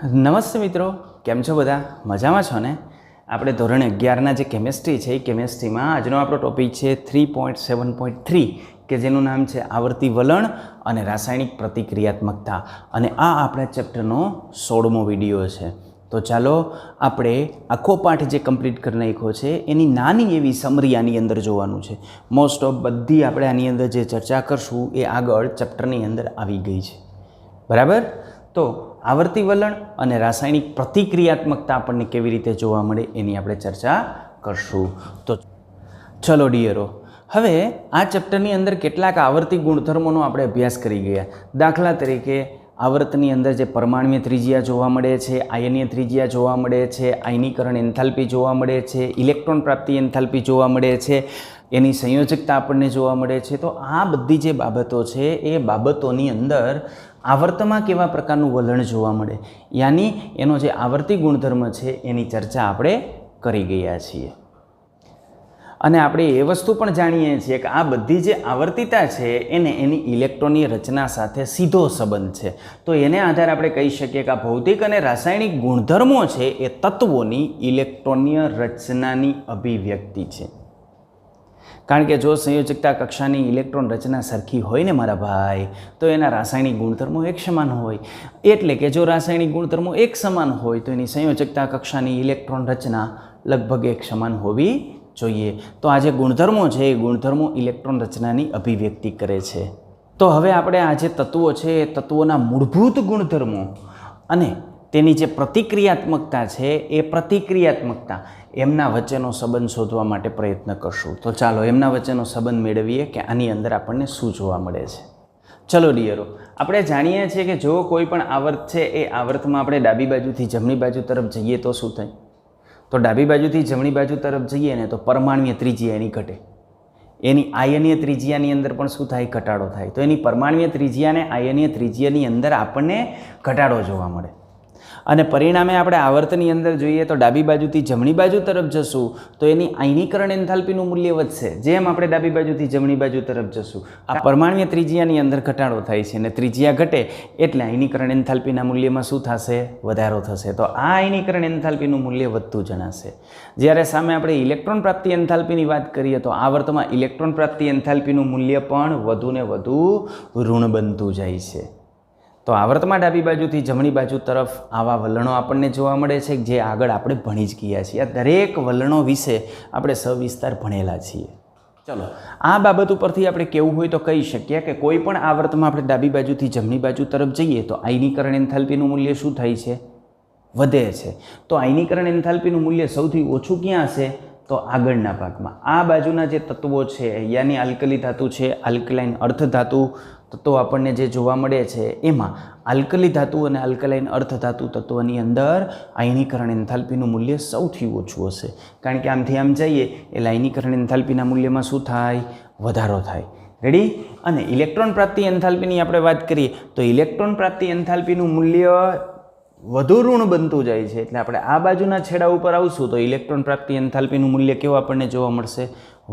નમસ્તે મિત્રો, કેમ છો બધા? મજામાં છો ને? આપણે ધોરણ 11ના જે કેમેસ્ટ્રી છે એ કેમેસ્ટ્રીમાં આજનો આપણો ટોપિક છે 3.7.3 કે જેનું નામ છે આવર્તી વલણ અને રાસાયણિક પ્રતિક્રિયાત્મકતા, અને આ આપણા ચેપ્ટરનો 16મો વિડીયો છે. તો ચાલો આપણે આખો પાઠ જે કમ્પ્લીટ કરી નાખ્યો છે એની નાની એવી સમરી આની અંદર જોવાનું છે. મોસ્ટ ઓફ બધી આપણે આની અંદર જે ચર્ચા કરશું એ આગળ ચેપ્ટરની અંદર આવી ગઈ છે, બરાબર? તો આવર્તી વલણ અને રાસાયણિક પ્રતિક્રિયાત્મકતા આપણને કેવી રીતે જોવા મળે એની આપણે ચર્ચા કરશું. તો ચલો ડિયરો, હવે આ ચેપ્ટરની અંદર કેટલાક આવર્તી ગુણધર્મોનો આપણે અભ્યાસ કરી ગયા. દાખલા તરીકે આવર્તની અંદર જે પરમાણ્વીય ત્રિજ્યા જોવા મળે છે, આયનીય ત્રિજ્યા જોવા મળે છે, આયનીકરણ એન્થાલ્પી જોવા મળે છે, ઇલેક્ટ્રોન પ્રાપ્તિ એન્થાલ્પી જોવા મળે છે, એની સંયોજકતા આપણને જોવા મળે છે. તો આ બધી જે બાબતો છે એ બાબતોની અંદર આવર્તમાં કેવા પ્રકારનું વલણ જોવા મળે, યાની એનો જે આવર્તી ગુણધર્મ છે એની ચર્ચા આપણે કરી ગયા છીએ. અને આપણે એ વસ્તુ પણ જાણીએ છીએ કે આ બધી જે આવર્તિતા છે એને એની ઇલેક્ટ્રોનની રચના સાથે સીધો સંબંધ છે. તો એને આધારે આપણે કહી શકીએ કે આ ભૌતિક અને રાસાયણિક ગુણધર્મો છે એ તત્વોની ઇલેક્ટ્રોનીય રચનાની અભિવ્યક્તિ છે. કારણ કે જો સંયોજકતા કક્ષાની ઇલેક્ટ્રોન રચના સરખી હોય ને મારા ભાઈ, તો એના રાસાયણિક ગુણધર્મો એક સમાન હોય. એટલે કે જો રાસાયણિક ગુણધર્મો એક સમાન હોય તો એની સંયોજકતા કક્ષાની ઇલેક્ટ્રોન રચના લગભગ એક સમાન હોવી જોઈએ. તો આ જે ગુણધર્મો છે એ ગુણધર્મો ઇલેક્ટ્રોન રચનાની અભિવ્યક્તિ કરે છે. તો હવે આપણે આ જે તત્વો છે એ તત્વોના મૂળભૂત ગુણધર્મો અને તેની જે પ્રતિક્રિયાત્મકતા છે એ પ્રતિક્રિયાત્મકતા એમના વચ્ચેનો સંબંધ શોધવા માટે પ્રયત્ન કરશું. તો ચાલો એમના વચ્ચેનો સંબંધ મેળવીએ કે આની અંદર આપણને શું જોવા મળે છે. ચલો ડિયરો, આપણે જાણીએ છીએ કે જો કોઈ પણ આવર્ત છે એ આવર્તમાં આપણે ડાબી બાજુથી જમણી બાજુ તરફ જઈએ તો શું થાય? તો ડાબી બાજુથી જમણી બાજુ તરફ જઈએ ને તો પરમાણ્વીય ત્રિજ્યા એની ઘટે, એની આયનીય ત્રિજ્યાની અંદર પણ શું થાય? ઘટાડો થાય. તો એની પરમાણ્વીય ત્રિજ્યા અને આયનીય ત્રિજ્યાની અંદર આપણને ઘટાડો જોવા મળે. અને પરિણામે આપણે આવર્તની અંદર જોઈએ તો ડાબી બાજુથી જમણી બાજુ તરફ જશું તો એની આયનીકરણ એન્થાલ્પીનું મૂલ્ય વધશે. જેમ આપણે ડાબી બાજુથી જમણી બાજુ તરફ જશું આ પરમાણ્વીય ત્રિજ્યાની અંદર ઘટાડો થાય છે, અને ત્રિજ્યા ઘટે એટલે આયનીકરણ એન્થાલ્પીના મૂલ્યમાં શું થશે? વધારો થશે. તો આ આયનીકરણ એન્થાલ્પીનું મૂલ્ય વધતું જણાશે. જ્યારે સામે આપણે ઇલેક્ટ્રોન પ્રાપ્તિ એન્થાલ્પીની વાત કરીએ તો આવર્તમાં ઇલેક્ટ્રોન પ્રાપ્તિ એન્થાલ્પીનું મૂલ્ય પણ વધુ ને વધુ ઋણ બનતું જાય છે. તો આવર્તમાં ડાબી બાજુથી જમણી બાજુ તરફ આવા વલણો આપણને જોવા મળે છે જે આગળ આપણે ભણી જ ગયા છીએ. આ દરેક વલણો વિશે આપણે સવિસ્તાર ભણેલા છીએ. ચલો, આ બાબત ઉપરથી આપણે કેવું હોય તો કહી શકીએ કે કોઈ પણ આવર્તમાં આપણે ડાબી બાજુથી જમણી બાજુ તરફ જઈએ તો આયનીકરણ એન્થાલ્પીનું મૂલ્ય શું થાય છે? વધે છે. તો આયનીકરણ એન્થાલ્પીનું મૂલ્ય સૌથી ઓછું ક્યાં હશે? તો આગળના ભાગમાં. આ બાજુના જે તત્વો છે, યાની આલ્કલી ધાતુ છે, આલ્કલાઇન અર્ધ ધાતુ તત્વો આપણને જે જોવા મળે છે એમાં આલ્કલી ધાતુ અને આલ્કલાઇન અર્ધ ધાતુ તત્વની અંદર આયનીકરણ એન્થાલ્પીનું મૂલ્ય સૌથી ઓછું હશે. કારણ કે આમથી આમ જઈએ એટલે આયનીકરણ એન્થાલ્પીના મૂલ્યમાં શું થાય? વધારો થાય. રેડી? અને ઇલેક્ટ્રોન પ્રાપ્તિ એન્થાલ્પીની આપણે વાત કરીએ તો ઇલેક્ટ્રોન પ્રાપ્તિ એન્થાલ્પીનું મૂલ્ય વધુ ઋણ બનતું જાય છે. એટલે આપણે આ બાજુના છેડા ઉપર આવશું તો ઇલેક્ટ્રોન પ્રાપ્તિ એન્થાલ્પીનું મૂલ્ય કેવું આપણને જોવા મળશે?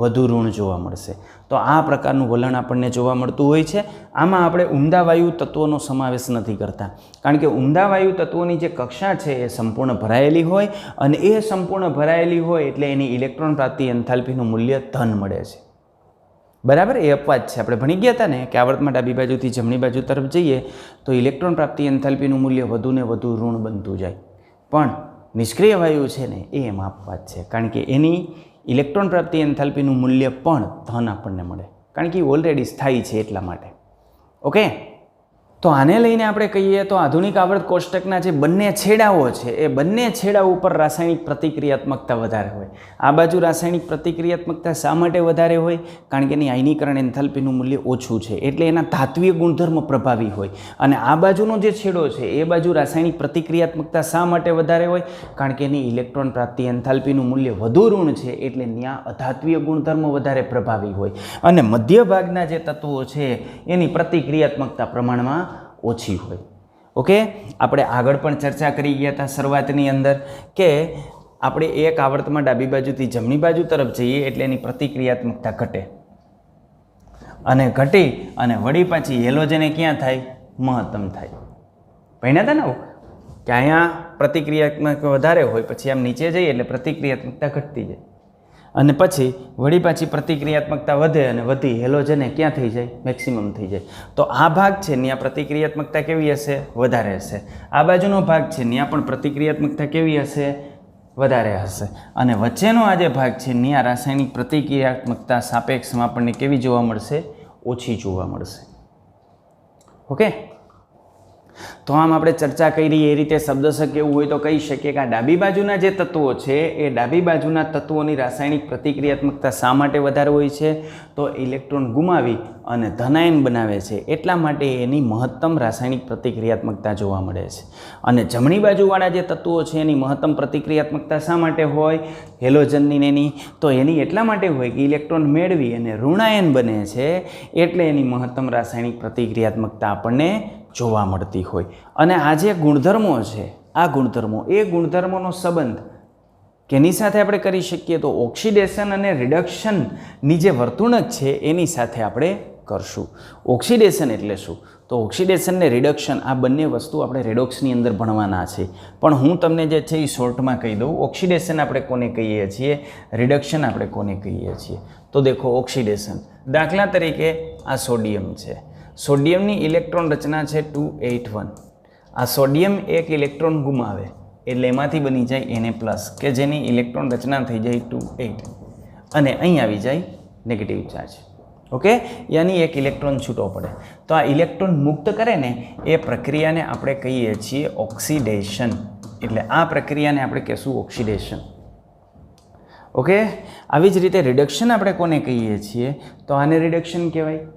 વધુ ઋણ જોવા મળશે. તો આ પ્રકારનું વલણ આપણને જોવા મળતું હોય છે. આમાં આપણે ઉમદા વાયુ તત્વોનો સમાવેશ નથી કરતા, કારણ કે ઉમદા વાયુ તત્વોની જે કક્ષા છે એ સંપૂર્ણ ભરાયેલી હોય, અને એ સંપૂર્ણ ભરાયેલી હોય એટલે એની ઇલેક્ટ્રોન પ્રાપ્તિ એન્થાલ્પીનું મૂલ્ય ધન મળે છે. બરાબર? એ અપવાદ છે. આપણે ભણી ગયા હતા ને કે આવર્તમાં ડાબી બાજુથી જમણી બાજુ તરફ જઈએ તો ઇલેક્ટ્રોન પ્રાપ્તિ એન્થાલ્પીનું મૂલ્ય વધુ ને વધુ ઋણ બનતું જાય. પણ નિષ્ક્રિય વાયુ છે ને એ એમાં અપવાદ છે, કારણ કે એની ઇલેક્ટ્રોન પ્રાપ્તિ એન્થાલ્પીનું મૂલ્ય પણ ધન આપણને મળે, કારણ કે એ ઓલરેડી સ્થાયી છે એટલા માટે. ઓકે? તો આને લઈને આપણે કહીએ તો આધુનિક આવર્ત કોષ્ટકના જે બંને છેડાઓ છે એ બંને છેડા ઉપર રાસાયણિક પ્રતિક્રિયાત્મકતા વધારે હોય. આ બાજુ રાસાયણિક પ્રતિક્રિયાત્મકતા શા માટે વધારે હોય? કારણ કે એની આયનીકરણ એન્થાલ્પીનું મૂલ્ય ઓછું છે એટલે એના ધાત્વિય ગુણધર્મ પ્રભાવી હોય. અને આ બાજુનો જે છેડો છે એ બાજુ રાસાયણિક પ્રતિક્રિયાત્મકતા શા માટે વધારે હોય? કારણ કે એની ઇલેક્ટ્રોન પ્રાપ્તિ એન્થાલ્પીનું મૂલ્ય વધુ ઋણ છે એટલે ત્યાં અધાત્વીય ગુણધર્મ વધારે પ્રભાવી હોય. અને મધ્ય ભાગના જે તત્વો છે એની પ્રતિક્રિયાત્મકતા પ્રમાણમાં ઓછી હોય. ઓકે? આપણે આગળ પણ ચર્ચા કરી ગયા હતા શરૂઆતની અંદર કે આપણે એક આવર્તમાં ડાબી બાજુથી જમણી બાજુ તરફ જઈએ એટલે એની પ્રતિક્રિયાત્મકતા ઘટે, અને ઘટી અને વળી પાછી હેલોજને ક્યાં થાય? મહત્તમ થાય. ભણ્યા હતા ને? કે અહીંયા પ્રતિક્રિયાત્મકતા વધારે હોય, પછી આમ નીચે જઈએ એટલે પ્રતિક્રિયાત્મકતા ઘટતી જાય, અને પછી વળી પાછી પ્રતિક્રિયાત્મકતા વધે અને વધી હેલોજન ક્યાં થઈ જાય? મેક્સિમમ થઈ જાય. તો આ ભાગ છે ત્યાં પ્રતિક્રિયાત્મકતા કેવી હશે? વધારે હશે. આ બાજુનો ભાગ છે ત્યાં પણ પ્રતિક્રિયાત્મકતા કેવી હશે? વધારે હશે. અને વચ્ચેનો આ જે ભાગ છે ત્યાં રાસાયણિક પ્રતિક્રિયાત્મકતા સાપેક્ષમાં આપણને કેવી જોવા મળશે? ઓછી જોવા મળશે. ઓકે, તો આમ આપણે ચર્ચા કરી એ રીતે શબ્દશઃ કેવું હોય તો કહી શકીએ કે આ ડાબી બાજુના જે તત્વો છે એ ડાબી બાજુના તત્વોની રાસાયણિક પ્રતિક્રિયાત્મકતા શા માટે વધારે હોય છે? તો ઇલેક્ટ્રોન ગુમાવી અને ધનાયન બનાવે છે એટલા માટે એની મહત્તમ રાસાયણિક પ્રતિક્રિયાત્મકતા જોવા મળે છે. અને જમણી બાજુવાળા જે તત્વો છે એની મહત્તમ પ્રતિક્રિયાત્મકતા શા માટે હોય? હેલોજનની એની તો એની એટલા માટે હોય કે ઇલેક્ટ્રોન મેળવી અને ઋણાયન બને છે એટલે એની મહત્તમ રાસાયણિક પ્રતિક્રિયાત્મકતા આપણને જોવા મળતી હોય. અને આ જે ગુણધર્મો છે, આ ગુણધર્મોનો સંબંધ કેની સાથે આપણે કરી શકીએ? તો ઓક્સિડેશન અને રિડક્શનની જે વર્તુણક છે એની સાથે આપણે કરશું. ઓક્સિડેશન એટલે શું? તો ઓક્સિડેશન ને રિડક્શન આ બંને વસ્તુ આપણે રેડોક્સની અંદર ભણવાના છે, પણ હું તમને જે છે એ શોર્ટમાં કહી દઉં. ઓક્સિડેશન આપણે કોને કહીએ છીએ? રિડક્શન આપણે કોને કહીએ છીએ? તો દેખો, ઓક્સિડેશન દાખલા તરીકે આ સોડિયમ છે. સોડિયમની ઇલેક્ટ્રોન રચના છે 281. આ સોડિયમ એક ઇલેક્ટ્રોન ગુમાવે એટલે એમાંથી બની જાય Na+, કે જેની ઇલેક્ટ્રોન રચના થઈ જાય 28 અને અહીં આવી જાય નેગેટિવ ચાર્જ. ઓકે, યાની એક ઇલેક્ટ્રોન છૂટો પડે. તો આ ઇલેક્ટ્રોન મુક્ત કરે ને એ પ્રક્રિયાને આપણે કહીએ છીએ ઓક્સિડેશન. એટલે આ પ્રક્રિયાને આપણે કહીશું ઓક્સિડેશન. ઓકે, આવી જ રીતે રિડક્શન આપણે કોને કહીએ છીએ? તો આને રિડક્શન કહેવાય.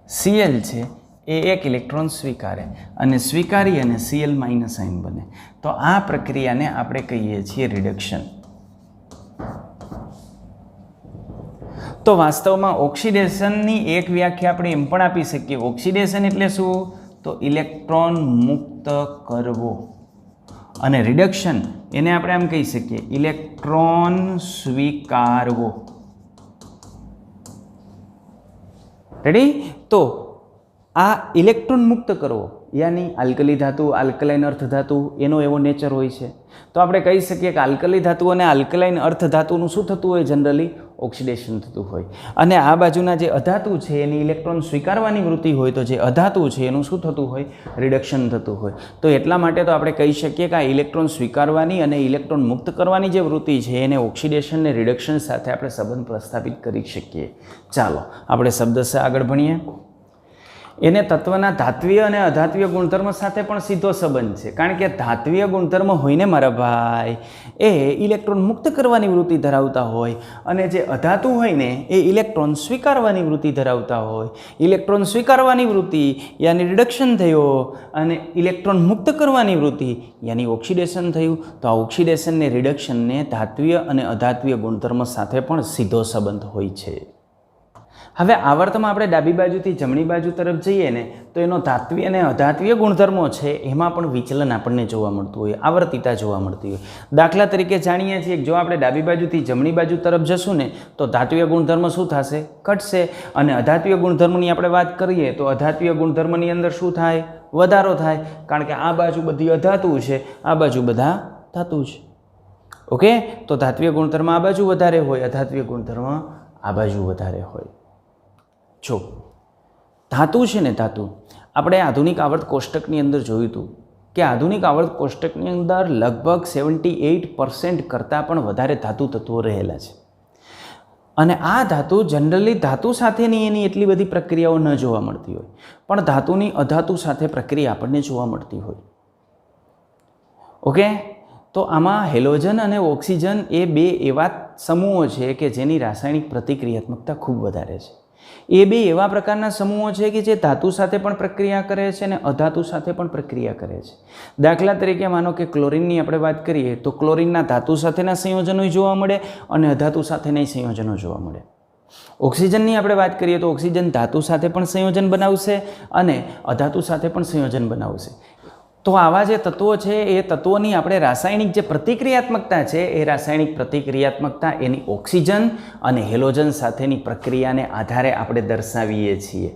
Cl છે એ એક ઇલેક્ટ્રોન સ્વીકારે અને સ્વીકારી અને Cl- આયન બને. તો આ પ્રક્રિયાને આપણે કહીએ છીએ રિડક્શન. તો વાસ્તવમાં ઓક્સિડેશનની એક વ્યાખ્યા આપણે એમ પણ આપી શકીએ. ઓક્સિડેશન એટલે શું? તો ઇલેક્ટ્રોન મુક્ત કરવો. અને રિડક્શન એને આપણે આમ કહી શકીએ ઇલેક્ટ્રોન સ્વીકારવો. રેડી? તો આ ઇલેક્ટ્રોન મુક્ત કરવો યાની આલ્કલી ધાતુ, આલ્કલાઇન અર્થ ધાતુ એનો એવો નેચર હોય છે. તો આપણે કહી શકીએ કે આલ્કલી ધાતુ અને આલ્કલાઇન અર્થ ધાતુનું શું થતું હોય? જનરલી ઓક્સિડેશન થતું હોય. અને આ બાજુના જે અધાતુ છે એની ઇલેક્ટ્રોન સ્વીકારવાની વૃત્તિ હોય, તો જે અધાતુ છે એનું શું થતું હોય? રિડક્શન થતું હોય. તો એટલા માટે તો આપણે કહી શકીએ કે આ ઇલેક્ટ્રોન સ્વીકારવાની અને ઇલેક્ટ્રોન મુક્ત કરવાની જે વૃત્તિ છે એને ઓક્સિડેશન ને રિડક્શન સાથે આપણે સંબંધ પ્રસ્થાપિત કરી શકીએ. ચાલો આપણે શબ્દશઃ આગળ ભણીએ. એને તત્વના ધાત્વીય અને અધાત્વીય ગુણધર્મ સાથે પણ સીધો સંબંધ છે, કારણ કે ધાત્વીય ગુણધર્મ હોય ને મારા ભાઈ એ ઇલેક્ટ્રોન મુક્ત કરવાની વૃત્તિ ધરાવતા હોય, અને જે અધાતુ હોય ને એ ઇલેક્ટ્રોન સ્વીકારવાની વૃત્તિ ધરાવતા હોય. ઇલેક્ટ્રોન સ્વીકારવાની વૃત્તિ યાની રિડક્શન થયો અને ઇલેક્ટ્રોન મુક્ત કરવાની વૃત્તિ યાની ઓક્સિડેશન થયું. તો આ ઓક્સિડેશન ને રિડક્શનને ધાત્વીય અને અધાત્વીય ગુણધર્મ સાથે પણ સીધો સંબંધ હોય છે. હવે આવર્તમાં આપણે ડાબી બાજુથી જમણી બાજુ તરફ જઈએ ને તો એનો ધાત્વીય અને અધાત્વીય ગુણધર્મો છે એમાં પણ વિચલન આપણને જોવા મળતું હોય, આવર્તિતા જોવા મળતી હોય. દાખલા તરીકે જાણીએ છીએ કે જો આપણે ડાબી બાજુથી જમણી બાજુ તરફ જશું ને તો ધાત્વીય ગુણધર્મ શું થશે? ઘટશે. અને અધાત્વીય ગુણધર્મની આપણે વાત કરીએ તો અધાત્વીય ગુણધર્મની અંદર શું થાય? વધારો થાય, કારણ કે આ બાજુ બધી અધાતુ છે, આ બાજુ બધા ધાતુ છે. ઓકે, તો ધાત્વીય ગુણધર્મ આ બાજુ વધારે હોય, અધાત્વીય ગુણધર્મ આ બાજુ વધારે હોય. જો ધાતુ છે ને, ધાતુ આપણે આધુનિક આવર્ત કોષ્ટકની અંદર જોયું હતું કે આધુનિક આવર્ત કોષ્ટકની અંદર લગભગ 78% કરતાં પણ વધારે ધાતુ તત્વો રહેલા છે. અને આ ધાતુ જનરલી ધાતુ સાથેની એની એટલી બધી પ્રક્રિયાઓ ન જોવા મળતી હોય, પણ ધાતુની અધાતુ સાથે પ્રક્રિયા આપણને જોવા મળતી હોય. ઓકે, તો આમાં હેલોજન અને ઓક્સિજન એ બે એવા સમૂહો છે કે જેની રાસાયણિક પ્રતિક્રિયાત્મકતા ખૂબ વધારે છે. એ બે એવા પ્રકારના સમૂહો છે કે જે ધાતુ સાથે પણ પ્રક્રિયા કરે છે અને અધાતુ સાથે પણ પ્રક્રિયા કરે છે. દાખલા તરીકે માનો કે ક્લોરિનની આપણે વાત કરીએ તો ક્લોરિનના ધાતુ સાથેના સંયોજનો જોવા મળે અને અધાતુ સાથેના સંયોજનો જોવા મળે. ઓક્સિજનની આપણે વાત કરીએ તો ઓક્સિજન ધાતુ સાથે પણ સંયોજન બનાવશે અને અધાતુ સાથે પણ સંયોજન બનાવશે. તો આવા જે તત્વો છે એ તત્વોની આપણે રાસાયણિક જે પ્રતિક્રિયાત્મકતા છે એ રાસાયણિક પ્રતિક્રિયાત્મકતા એની ઓક્સિજન અને હેલોજન સાથેની પ્રક્રિયાને આધારે આપણે દર્શાવીએ છીએ.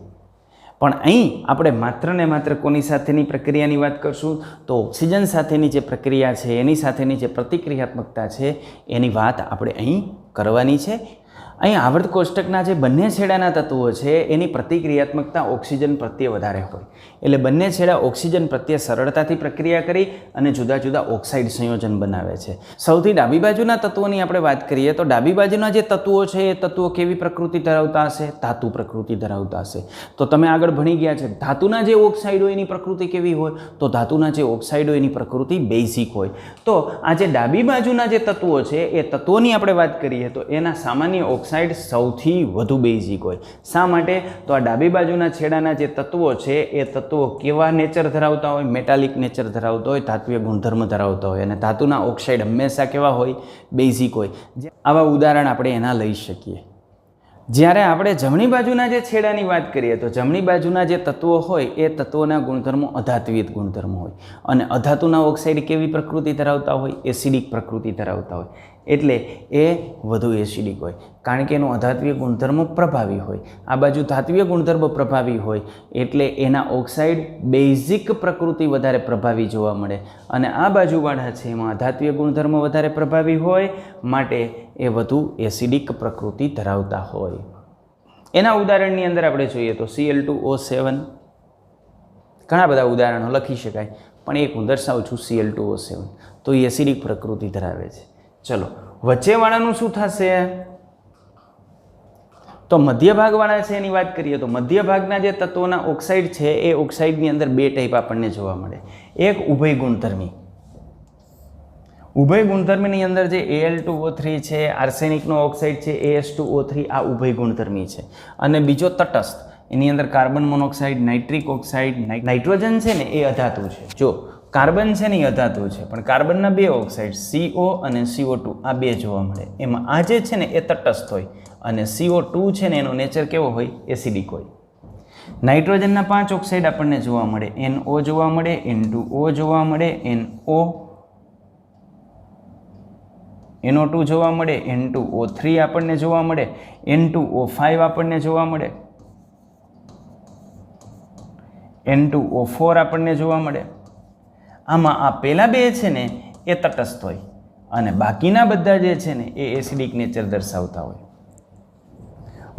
પણ અહીં આપણે માત્ર ને માત્ર કોની સાથેની પ્રક્રિયાની વાત કરશું તો ઓક્સિજન સાથેની જે પ્રક્રિયા છે એની સાથેની જે પ્રતિક્રિયાત્મકતા છે એની વાત આપણે અહીં કરવાની છે. અહીં આવર્ત કોષ્ટકના જે બંને છેડાના તત્વો છે એની પ્રતિક્રિયાત્મકતા ઓક્સિજન પ્રત્યે વધારે હોય, એટલે બંને છેડા ઓક્સિજન પ્રત્યે સરળતાથી પ્રક્રિયા કરી અને જુદા જુદા ઓક્સાઇડ સંયોજન બનાવે છે. સૌથી ડાબી બાજુના તત્વોની આપણે વાત કરીએ તો ડાબી બાજુના જે તત્વો છે એ તત્વો કેવી પ્રકૃતિ ધરાવતા હશે? ધાતુ પ્રકૃતિ ધરાવતા હશે. તો તમે આગળ ભણી ગયા છે ધાતુના જે ઓક્સાઇડ હોય એની પ્રકૃતિ કેવી હોય? તો ધાતુના જે ઓક્સાઇડ હોય એની પ્રકૃતિ બેઝિક હોય. તો આ જે ડાબી બાજુના જે તત્વો છે એ તત્વોની આપણે વાત કરીએ તો એના સામાન્ય ઓક્સાઇડ સૌથી વધુ બેઝિક હોય. શા માટે? તો આ ડાબી બાજુના છેડાના જે તત્વો છે એ તત્વો કેવા નેચર ધરાવતા હોય? મેટાલિક નેચર ધરાવતા હોય, ધાત્વિય ગુણધર્મ ધરાવતા હોય, અને ધાતુના ઓક્સાઇડ હંમેશા કેવા હોય? બેઝિક હોય. આવા ઉદાહરણ આપણે એના લઈ શકીએ. જ્યારે આપણે જમણી બાજુના જે છેડાની વાત કરીએ તો જમણી બાજુના જે તત્વો હોય એ તત્વોના ગુણધર્મો અધાત્વિય ગુણધર્મો હોય, અને અધાતુના ઓક્સાઇડ કેવી પ્રકૃતિ ધરાવતા હોય? એસિડિક પ્રકૃતિ ધરાવતા હોય. એટલે એ વધુ એસિડિક હોય કારણ કે એનો અધાત્વિય ગુણધર્મો પ્રભાવી હોય. આ બાજુ ધાત્વિય ગુણધર્મો પ્રભાવી હોય એટલે એના ઓક્સાઇડ બેઝિક પ્રકૃતિ વધારે પ્રભાવી જોવા મળે, અને આ બાજુવાળા છે એમાં અધાત્વિય ગુણધર્મો વધારે પ્રભાવી હોય માટે એ વધુ એસિડિક પ્રકૃતિ ધરાવતા હોય. એના ઉદાહરણની અંદર આપણે જોઈએ તો Cl2O7, ઘણા બધા ઉદાહરણો લખી શકાય પણ એક હું દર્શાવું છું Cl2O7, તો એ એસિડિક પ્રકૃતિ ધરાવે છે. ચલો વચ્ચેવાળાનું શું થશે? તો મધ્ય ભાગવાળા છે એની વાત કરીએ તો મધ્ય ભાગના જે તત્વોના ઓક્સાઇડ છે એ ઓક્સાઇડની અંદર બે ટાઈપ આપણને જોવા મળે. એક ઉભય ગુણધર્મી. ઉભય ગુણધર્મીની અંદર જે Al2O3 છે, આર્સેનિકનો ઓક્સાઇડ છે As2O3, આ ઉભય ગુણધર્મી છે. અને બીજો તટસ્થ, એની અંદર carbon monoxide, nitric oxide, nitrogen છે ને એ અધાતુ છે. જો કાર્બન છે ને એ અધાતુ છે પણ કાર્બનના બે ઓક્સાઇડ CO અને CO2 આ બે જોવા મળે. એમાં આ જે છે ને એ તટસ્થ હોય અને CO2 છે ને એનો નેચર કેવો હોય? એસિડિક હોય. નાઇટ્રોજનના 5 ઓક્સાઇડ આપણને જોવા મળે. NO જોવા મળે, N2O જોવા મળે, NO2 જોવા મળે, N2O3 આપણને જોવા મળે, N2O5 આપણને જોવા મળે, N2O4 આપણને જોવા મળે. આમાં આ પહેલા બે છે ને એ તટસ્થ હોય અને બાકીના બધા જે છે ને એ એસિડિક નેચર દર્શાવતા હોય.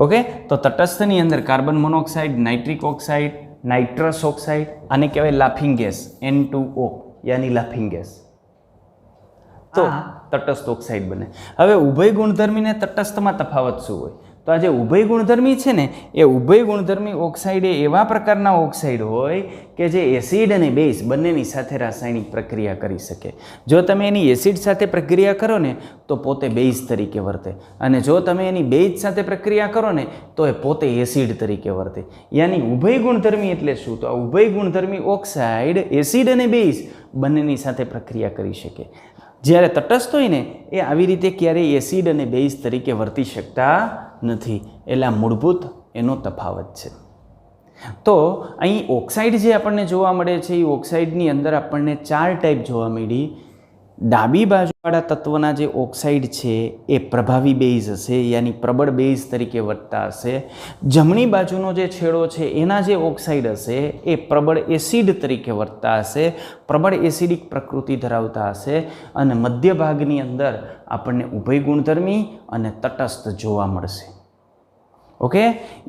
ઓકે, તો તટસ્થની અંદર carbon monoxide, nitric oxide, nitrous oxide, આને કહેવાય લાફિંગ ગેસ, N2O યાની લાફિંગ ગેસ, તો તટસ્થ ઓક્સાઇડ બને. હવે ઉભય ગુણધર્મી ને તટસ્થમાં તફાવત શું હોય? તો આ જે ઉભય ગુણધર્મી છે ને એ ઉભય ગુણધર્મી ઓક્સાઇડ એ એવા પ્રકારના ઓક્સાઇડ હોય કે જે એસિડ અને બેઝ બંનેની સાથે રાસાયણિક પ્રક્રિયા કરી શકે. જો તમે એની એસિડ સાથે પ્રક્રિયા કરો ને તો પોતે બેઝ તરીકે વર્તે, અને જો તમે એની બેઝ સાથે પ્રક્રિયા કરો ને તો એ પોતે એસિડ તરીકે વર્તે. યાની ઉભય ગુણધર્મી એટલે શું? તો આ ઉભય ગુણધર્મી ઓક્સાઇડ એસિડ અને બેઝ બંનેની સાથે પ્રક્રિયા કરી શકે. જ્યારે તટસ્થ હોય ને એ આવી રીતે ક્યારેય એસિડ અને બેઝ તરીકે વર્તી શકતા નથી. એટલે આ મૂળભૂત એનો તફાવત છે. તો અહીં ઓક્સાઇડ જે આપણને જોવા મળે છે એ ઓક્સાઇડની અંદર આપણને 4 ટાઈપ જોવા મળી. ડાબી બાજુવાળા તત્વના જે ઓક્સાઇડ છે એ પ્રભાવી બેઝ હશે, યાની પ્રબળ બેઝ તરીકે વર્તતા હશે. જમણી બાજુનો જે છેડો છે એના જે ઓક્સાઇડ હશે એ પ્રબળ એસિડ તરીકે વર્તતા હશે, પ્રબળ એસિડિક પ્રકૃતિ ધરાવતા હશે. અને મધ્ય ભાગની અંદર આપણને ઉભય ગુણધર્મી અને તટસ્થ જોવા મળશે. ઓકે,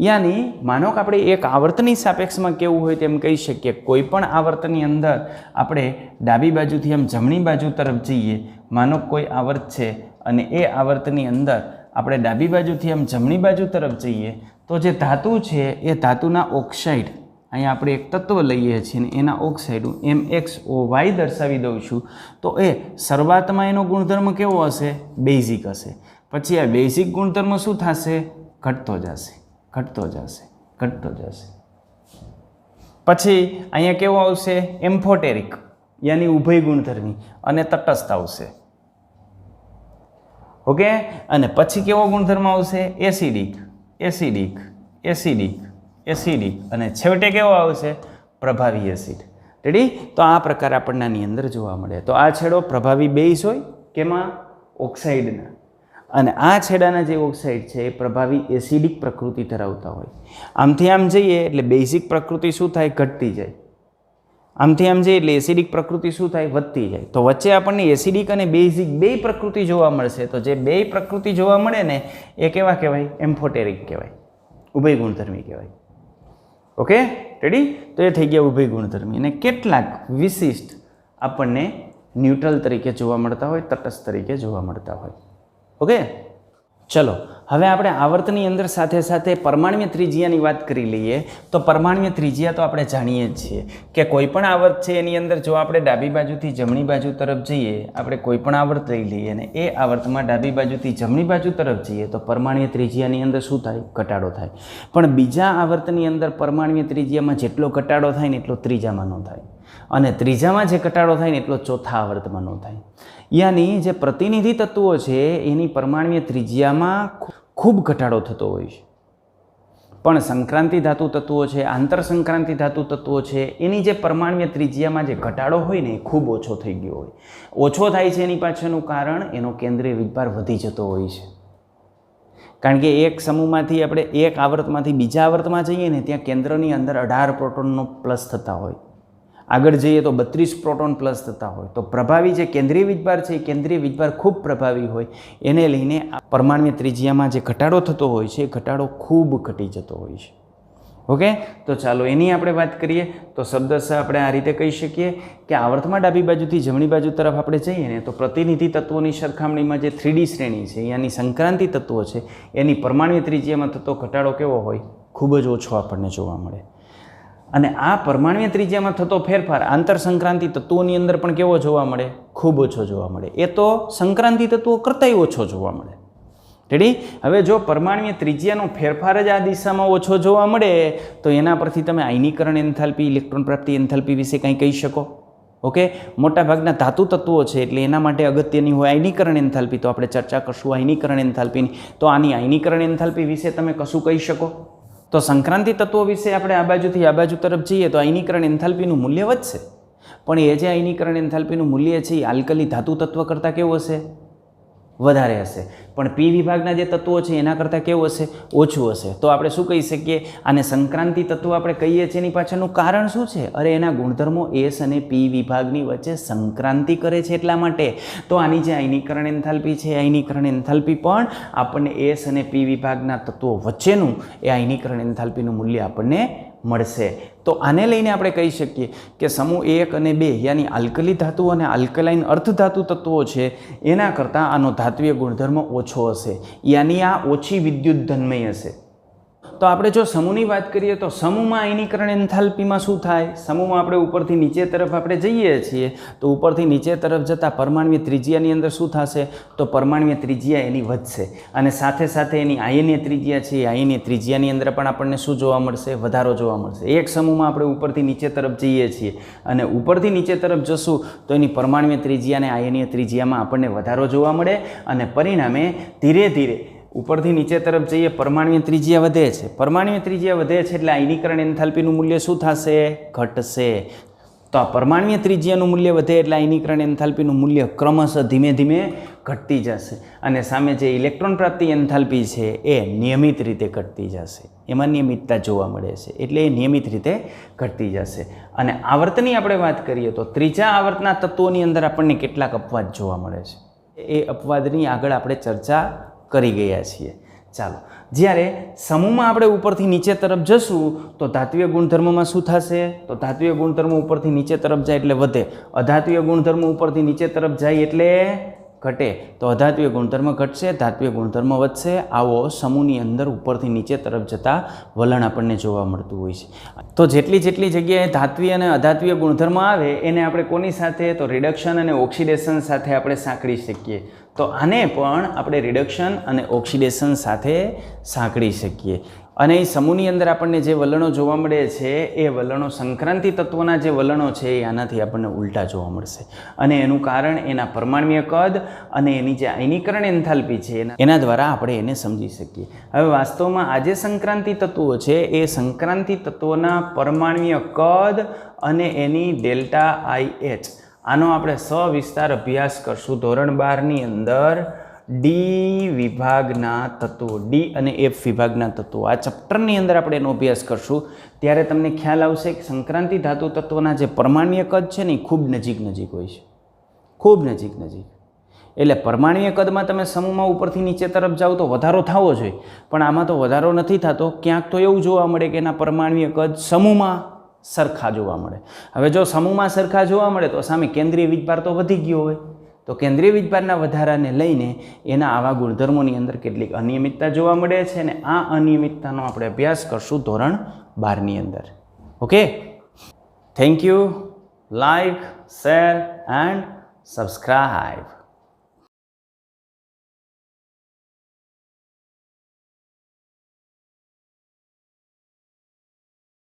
યાની માનો કે આપણે એક આવર્તની સાપેક્ષમાં કેવું હોય તેમ કહી શકીએ, કોઈ પણ આવર્તની અંદર આપણે ડાબી બાજુથી આમ જમણી બાજુ તરફ જઈએ, માનો કોઈ આવર્ત છે અને એ આવર્તની અંદર આપણે ડાબી બાજુથી આમ જમણી બાજુ તરફ જઈએ તો જે ધાતુ છે એ ધાતુના ઓક્સાઇડ, અહીંયા આપણે એક તત્વ લઈએ છીએ ને એના ઓક્સાઇડ MXOY દર્શાવી દઉં છું, તો એ શરૂઆતમાં એનો ગુણધર્મ કેવો હશે? બેઝિક હશે. પછી આ બેઝિક ગુણધર્મ શું થશે? ઘટતો જશે, ઘટતો જશે, ઘટતો જશે. પછી અહીંયા કેવો આવશે? એમ્ફોટેરિક યાની ઉભય ગુણધર્મી અને તટસ્થ આવશે. ઓકે, અને પછી કેવો ગુણધર્મ આવશે? એસિડિક, એસિડિક, એસિડિક, એસિડિક, અને છેવટે કેવો આવશે? પ્રભાવી એસિડ. રેડી? તો આ પ્રકાર આપણને આની અંદર જોવા મળે. તો આ છેડો પ્રભાવી બેઝ હોય કેમાં? ઓક્સાઇડના. અને આ છેડાના જે ઓક્સાઇડ છે એ પ્રભાવી એસિડિક પ્રકૃતિ ધરાવતા હોય. આમથી આમ જઈએ એટલે બેઝિક પ્રકૃતિ શું થાય? ઘટતી જાય. આમથી આમ જઈએ એટલે એસિડિક પ્રકૃતિ શું થાય? વધતી જાય. તો વચ્ચે આપણને એસિડિક અને બેઝિક બે પ્રકૃતિ જોવા મળશે. તો જે બે પ્રકૃતિ જોવા મળે ને એ કેવા કહેવાય? એમ્ફોટેરિક કહેવાય, ઉભય ગુણધર્મી કહેવાય. Okay, ready? તો એ થઈ ગયા ઉભય ગુણધર્મી. અને કેટલાક વિશિષ્ટ આપણને ન્યુટ્રલ તરીકે જોવા મળતા હોય, તટસ્થ તરીકે જોવા મળતા હોય. ઓકે, ચલો હવે આપણે આવર્તની અંદર સાથે સાથે પરમાણ્વીય ત્રિજ્યાની વાત કરી લઈએ. તો પરમાણ્વીય ત્રિજ્યા તો આપણે જાણીએ જ છીએ કે કોઈ પણ આવર્ત છે એની અંદર જો આપણે ડાબી બાજુથી જમણી બાજુ તરફ જઈએ, આપણે કોઈ પણ આવર્ત લઈ લઈએ અને એ આવર્તમાં ડાબી બાજુથી જમણી બાજુ તરફ જઈએ તો પરમાણ્વીય ત્રિજ્યાની અંદર શું થાય? ઘટાડો થાય. પણ બીજા આવર્તની અંદર પરમાણ્વીય ત્રિજ્યામાં જેટલો ઘટાડો થાય ને એટલો ત્રીજામાં ન થાય, અને ત્રીજામાં જે ઘટાડો થાય ને એટલો ચોથા આવર્તમાં ન થાય. યાની જે પ્રતિનિધિ તત્વો છે એની પરમાણ્વીય ત્રિજ્યામાં ખૂબ ઘટાડો થતો હોય છે, પણ સંક્રાંતિ ધાતુ તત્વો છે, આંતર સંક્રાંતિ ધાતુ તત્વો છે, એની જે પરમાણ્વીય ત્રિજ્યામાં જે ઘટાડો હોય ને એ ખૂબ ઓછો થઈ ગયો હોય. ઓછો થાય છે એની પાછળનું કારણ એનો કેન્દ્રીય વીજભાર વધી જતો હોય છે. કારણ કે એક સમૂહમાંથી આપણે એક આવર્તમાંથી બીજા આવર્તમાં જઈએ ને ત્યાં કેન્દ્રની અંદર 18 પ્રોટોનનો પ્લસ થતા હોય, આગળ જઈએ તો 32 પ્રોટોન પ્લસ થતા હોય. તો પ્રભાવી જે કેન્દ્રીય વીજભાર છે એ કેન્દ્રીય વીજભાર ખૂબ પ્રભાવી હોય, એને લઈને પરમાણ્વીય ત્રિજ્યામાં જે ઘટાડો થતો હોય છે એ ઘટાડો ખૂબ ઘટી જતો હોય છે. ઓકે, તો ચાલો એની આપણે વાત કરીએ. તો શબ્દશઃ આપણે આ રીતે કહી શકીએ કે આવર્તમાં ડાબી બાજુથી જમણી બાજુ તરફ આપણે જઈએ ને તો પ્રતિનિધિ તત્વોની સરખામણીમાં જે 3D શ્રેણી છે યાની સંક્રાંતિ તત્વો છે એની પરમાણ્વીય ત્રિજ્યામાં થતો ઘટાડો કેવો હોય? ખૂબ જ ઓછો આપણને જોવા મળે. અને આ પરમાણ્વીય ત્રિજ્યામાં થતો ફેરફાર આંતર સંક્રાંતિ તત્વોની અંદર પણ કેવો જોવા મળે? ખૂબ ઓછો જોવા મળે. એ તો સંક્રાંતિ તત્વો કરતાંય ઓછો જોવા મળે. રેડી? હવે જો પરમાણ્વીય ત્રિજ્યાનો ફેરફાર જ આ દિશામાં ઓછો જોવા મળે તો એના પરથી તમે આયનીકરણ એન્થાલ્પી, ઇલેક્ટ્રોન પ્રાપ્તિ એન્થાલ્પી વિશે કંઈ કહી શકો? ઓકે, મોટાભાગના ધાતુ તત્વો છે એટલે એના માટે અગત્યની હોય આયનીકરણ એન્થાલ્પી. તો આપણે ચર્ચા કરશું આયનીકરણ એન્થાલ્પીની. તો આની આયનીકરણ એન્થાલ્પી વિશે તમે કશું કહી શકો? તો સંક્રાંતિ તત્વો વિશે આપણે આ બાજુથી આ બાજુ તરફ જઈએ તો આયનીકરણ એન્થાલ્પીનું મૂલ્ય વધશે, પણ એ જે આયનીકરણ એન્થાલ્પીનું મૂલ્ય છે એ આલ્કલી ધાતુ તત્વ કરતાં કેવું હશે? વધારે હશે. પણ પી વિભાગના જે તત્વો છે એના કરતાં કેવું હશે? ઓછું હશે. તો આપણે શું કહી શકીએ? આને સંક્રાંતિ તત્વો આપણે કહીએ છીએ. એની પાછળનું કારણ શું છે? અરે એના ગુણધર્મો એસ અને પી વિભાગની વચ્ચે સંક્રાંતિ કરે છે એટલા માટે. તો આની જે આયનીકરણ એન્થાલ્પી છે આયનીકરણ એન્થાલ્પી પણ આપણને એસ અને પી વિભાગના તત્વો વચ્ચેનું એ આયનીકરણ એન્થાલ્પીનું મૂલ્ય આપણને મળશે. તો આને લઈને આપણે કહી શકીએ કે સમૂહ 1 અને 2 યાની આલ્કલી ધાતુ અને આલ્કલાઇન અર્ધધાતુ તત્વો છે એના કરતાં આનો ધાત્વીય ગુણધર્મ ઓછો હશે, યાની આ ઓછી વિદ્યુત ધન્મય હશે. તો આપણે જો સમૂહની વાત કરીએ તો સમૂહમાં આયનીકરણ એન્થાલ્પીમાં શું થાય? સમૂહમાં આપણે ઉપરથી નીચે તરફ આપણે જઈએ છીએ તો ઉપરથી નીચે તરફ જતાં પરમાણ્વીય ત્રિજ્યાની અંદર શું થશે? તો પરમાણ્વીય ત્રિજ્યા એની વધશે અને સાથે સાથે એની આયનીય ત્રિજ્યા છે એ આયનીય ત્રિજ્યાની અંદર પણ આપણને શું જોવા મળશે? વધારો જોવા મળશે. એક સમૂહમાં આપણે ઉપરથી નીચે તરફ જઈએ છીએ અને ઉપરથી નીચે તરફ જશું તો એની પરમાણ્વીય ત્રિજ્યા અને આયનીય ત્રિજ્યામાં આપણને વધારો જોવા મળે અને પરિણામે ધીરે ધીરે ઉપરથી નીચે તરફ જઈએ પરમાણ્વીય ત્રિજ્યા વધે છે. પરમાણ્વીય ત્રિજ્યા વધે છે એટલે આયનીકરણ એન્થાલ્પીનું મૂલ્ય શું થશે? ઘટશે. તો આ પરમાણ્વીય ત્રિજ્યાનું મૂલ્ય વધે એટલે આયનીકરણ એન્થાલ્પીનું મૂલ્ય ક્રમશઃ ધીમે ધીમે ઘટતી જશે અને સામે જે ઇલેક્ટ્રોન પ્રાપ્તિ એન્થાલ્પી છે એ નિયમિત રીતે ઘટતી જશે. એમાં નિયમિતતા જોવા મળે છે એટલે એ નિયમિત રીતે ઘટતી જશે. અને આવર્તની આપણે વાત કરીએ તો ત્રીજા આવર્તના તત્વોની અંદર આપણને કેટલાક અપવાદ જોવા મળે છે. એ અપવાદની આગળ આપણે ચર્ચા કરી ગયા છીએ. ચાલો, જ્યારે સમૂહમાં આપણે ઉપરથી નીચે તરફ જશું તો ધાત્વીય ગુણધર્મમાં શું થશે? તો ધાત્વીય ગુણધર્મ ઉપરથી નીચે તરફ જાય એટલે વધે, અધાત્વીય ગુણધર્મ ઉપરથી નીચે તરફ જાય એટલે ઘટે. તો અધાત્વીય ગુણધર્મ ઘટશે, ધાત્વીય ગુણધર્મ વધશે. આવો સમૂહની અંદર ઉપરથી નીચે તરફ જતા વલણ આપણને જોવા મળતું હોય છે. તો જેટલી જગ્યાએ ધાત્વીય અને અધાત્વીય ગુણધર્મ આવે એને આપણે કોની સાથે? તો રિડક્શન અને ઓક્સિડેશન સાથે આપણે સાંકળી શકીએ. તો આને પણ આપણે રિડક્શન અને ઓક્સિડેશન સાથે સાંકળી શકીએ. અને એ સમૂહની અંદર આપણને જે વલણો જોવા મળે છે એ વલણો સંક્રાંતિ તત્વોના જે વલણો છે એ આનાથી આપણને ઉલટા જોવા મળશે. અને એનું કારણ એના પરમાણ્વીય કદ અને એની જે આયનીકરણ એન્થાલ્પી છે એના દ્વારા આપણે એને સમજી શકીએ. હવે વાસ્તવમાં આ જે સંક્રાંતિ તત્વો છે એ સંક્રાંતિ તત્વોના પરમાણ્વીય કદ અને એની ΔIH આનો આપણે સવિસ્તાર અભ્યાસ કરશું ધોરણ 12ની અંદર ડી વિભાગના તત્વો, ડી અને એફ વિભાગના તત્વો, આ ચેપ્ટરની અંદર આપણે એનો અભ્યાસ કરશું ત્યારે તમને ખ્યાલ આવશે કે સંક્રાંતિ ધાતુ તત્વોના જે પરમાણ્વીય કદ છે ને એ ખૂબ નજીક નજીક હોય છે, ખૂબ નજીક નજીક. એટલે પરમાણ્વીય કદમાં તમે સમૂહમાં ઉપરથી નીચે તરફ જાઓ તો વધારો થવો જોઈએ, પણ આમાં તો વધારો નથી થતો. ક્યાંક તો એવું જોવા મળે કે એના પરમાણ્વીય કદ સમૂહમાં સરખા જોવા મળે. હવે જો સમૂહમાં સરખા જોવા મળે તો સામે કેન્દ્રીય વીજભાર તો વધી ગયો હોય, તો કેન્દ્રીય વીજભારના વધારાને લઈને એના આવા ગુણધર્મોની અંદર કેટલીક અનિયમિતતા જોવા મળે છે અને આ અનિયમિતતાનો આપણે અભ્યાસ કરશું ધોરણ 12ની અંદર. Okay, thank you. Like, share and subscribe.